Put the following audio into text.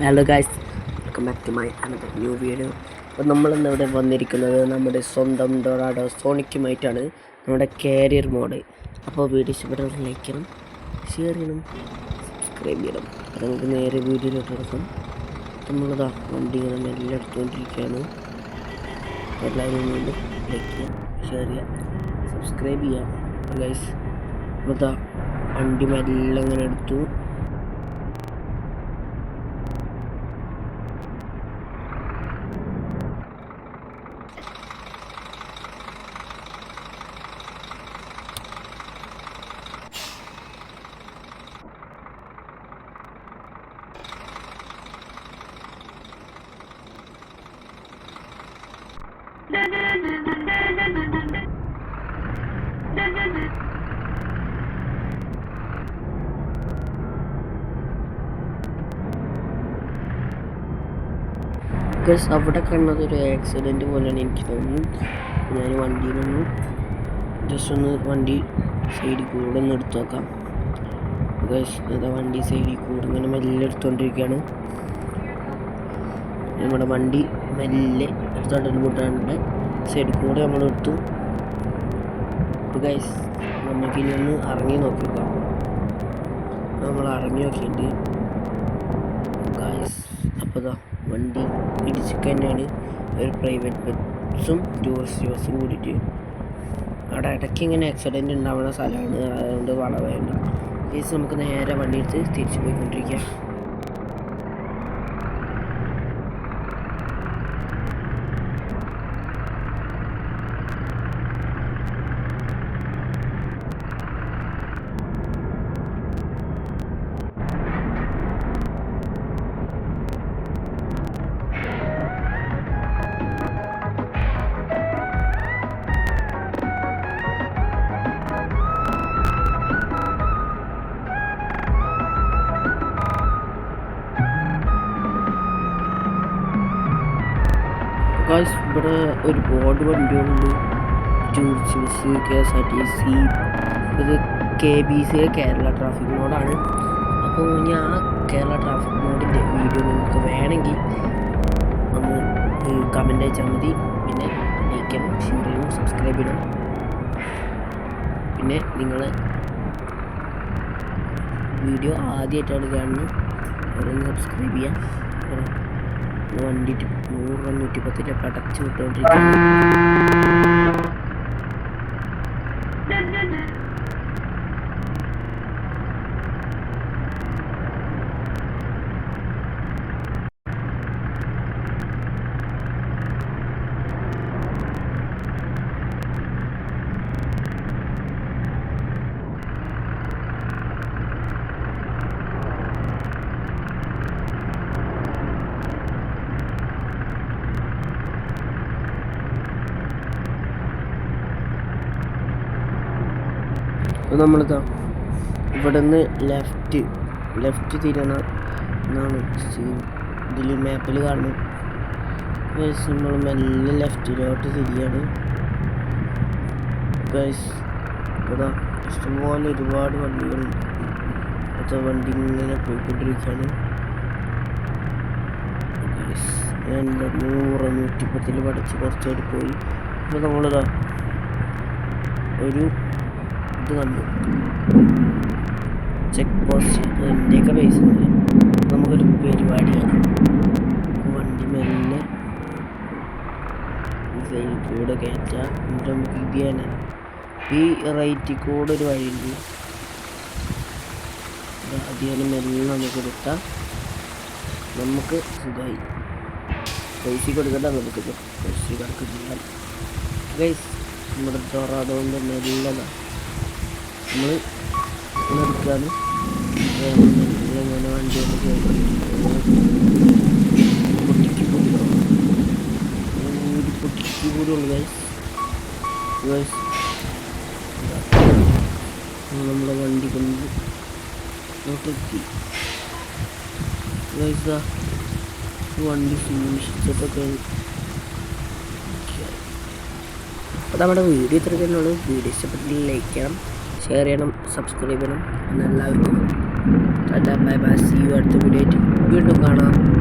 Hello guys, welcome back to my another new video. അപ്പോൾ നമ്മളിന്ന് ഇവിടെ വന്നിരിക്കുന്നത് നമ്മുടെ സ്വന്തം ഡൊറാഡോ സോണിക്കുമായിട്ടാണ്, നമ്മുടെ കാരിയർ മോഡ്. അപ്പോൾ വീഡിയോ ഇഷ്ടപ്പെട്ടവർ ലൈക്ക് ചെയ്യണം, ഷെയർ ചെയ്യണം, സബ്സ്ക്രൈബ് ചെയ്യണം. അപ്പോൾ നമുക്ക് നേരെ വീഡിയോയിലോട്ട് എടുക്കാം. നമ്മളിതാ വണ്ടി ഇങ്ങനെ മെല്ലെ എടുത്തുകൊണ്ടിരിക്കുകയാണ്. എല്ലാവരും വീണ്ടും ലൈക്ക് ചെയ്യാം, ഷെയർ ചെയ്യാം, സബ്സ്ക്രൈബ് ചെയ്യാം ഗൈസ്. അപ്പോൾ ഇതാ വണ്ടി മെല്ലെ ഇങ്ങനെ എടുത്തു. അവിടെ കണ്ടതൊരു ആക്സിഡൻറ്റ് പോലെയാണ് എനിക്ക് തോന്നുന്നു. ഞാൻ വണ്ടിയിലൊന്ന് ജസ്റ്റ് ഒന്ന് വണ്ടി സൈഡിൽ കൂടെ ഒന്ന് എടുത്തു നോക്കാം. ഇതാ വണ്ടി സൈഡിൽ കൂടെ ഇങ്ങനെ മെല്ലെ എടുത്തുകൊണ്ടിരിക്കുകയാണ്. നമ്മുടെ വണ്ടി മെല്ലെ എടുത്തോണ്ടൊരു മുട്ടാണ്ട് സൈഡിൽ കൂടെ നമ്മൾ എടുത്തു. ഗൈസ് നമുക്കിനി ഒന്ന് ഇറങ്ങി നോക്കിക്കാം. നമ്മൾ ഇറങ്ങി നോക്കിയിട്ട് ഗൈസ് അപ്പോൾ ഇതാ വണ്ടി ഇടിച്ചിട്ട് തന്നെയാണ്. ഒരു പ്രൈവറ്റ് ബസ്സും ടൂറിസ്റ്റ് ബസ്സും കൂടിയിട്ട് അവിടെ ഇടയ്ക്ക് ഇങ്ങനെ ആക്സിഡൻറ്റ് ഉണ്ടാവുന്ന സ്ഥലമാണ്. അതുകൊണ്ട് വളവേണ്ട ഗൈസ് നമുക്ക് നേരെ വണ്ടി എടുത്ത് തിരിച്ചു പോയിക്കൊണ്ടിരിക്കാം. ഇവിടെ ഒരുപാട് വണ്ടികളുണ്ട്. ടൂറിസ്റ്റ് ബസ്, KSRTC, ഇത് KBC കേരള ട്രാഫിക് മോഡാണ്. അപ്പോൾ ഇനി ആ കേരള ട്രാഫിക് മോഡിൻ്റെ വീഡിയോ നിങ്ങൾക്ക് വേണമെങ്കിൽ ഒന്ന് കമൻ്റ് അയച്ചാൽ മതി. പിന്നെ ലൈക്ക് ചെയ്യണം, ഷെയർ ചെയ്യണം, സബ്സ്ക്രൈബ് ചെയ്യണം. പിന്നെ നിങ്ങൾ വീഡിയോ ആദ്യമായിട്ടാണ് കാണുന്നത്, അതൊന്ന് സബ്സ്ക്രൈബ് ചെയ്യാം. വണ്ടി 100-110 അടച്ചു വിട്ടുകൊണ്ടിരിക്കുന്നു. നമ്മളിതാ ഇവിടെ നിന്ന് ലെഫ്റ്റ് തിരിയണം എന്നാണ് ഇതിൽ മാപ്പിൽ കാണുന്നത്. നമ്മൾ മെല്ലെ ലെഫ്റ്റിലോട്ട് തിരിയാണ് ഗൈസ്. ഇവിടെ ഇഷ്ടംപോലെ ഒരുപാട് വണ്ടികളുണ്ട്. അപ്പോൾ വണ്ടി ഇങ്ങനെ പോയിക്കൊണ്ടിരിക്കുകയാണ്. ഞാൻ 100-110 പഠിച്ച് കുറച്ചായിട്ട് പോയി. അപ്പോൾ നമ്മളിതാ ഒരു ഇത് കണ്ടു, ചെക്ക് പോസ്റ്റ്. എൻ്റെയൊക്കെ പൈസ നമുക്കൊരു പരിപാടിയാണ്. വണ്ടി മെല്ലെ സൈഡിൽ കൂടെ കയറ്റാം. എന്നിട്ട് നമുക്ക് ഇത് തന്നെ ഈ റൈറ്റിൽ കൂടെ ഒരു വഴിയുണ്ട്. അതിന് മെല്ലെ നമുക്ക് എടുത്താൽ നമുക്ക് സുഖമായി. പൈസ കൊടുക്കണ്ട, നമുക്ക് പൈസ കിടക്കുന്നില്ല ഗൈസ്. നമ്മുടെ ഡൊറാഡോൻ്റെ മെല്ലതാണ് നമ്മൾ എടുക്കുകയാണ്. ഇങ്ങനെ വണ്ടി കൊണ്ട് പൊട്ടിക്ക് പോലും ഗൈസ്. നമ്മളെ വണ്ടി കൊണ്ട് നോക്കി ഗൈസ്. വണ്ടി സൂക്ഷിച്ചിട്ടൊക്കെ. അപ്പോൾ നമ്മുടെ വീഡിയോ ഇത്ര തന്നെയുള്ളൂ. വീഡിയോ ഇഷ്ടപ്പെട്ടില്ല ലൈക്ക് ചെയ്യണം, ഷെയർ ചെയ്യണം, സബ്സ്ക്രൈബ് ചെയ്യണം. എല്ലാവർക്കും tata, bye bye, see you അടുത്ത വീഡിയോ ആയിട്ട് വീണ്ടും കാണാം. കാണാം.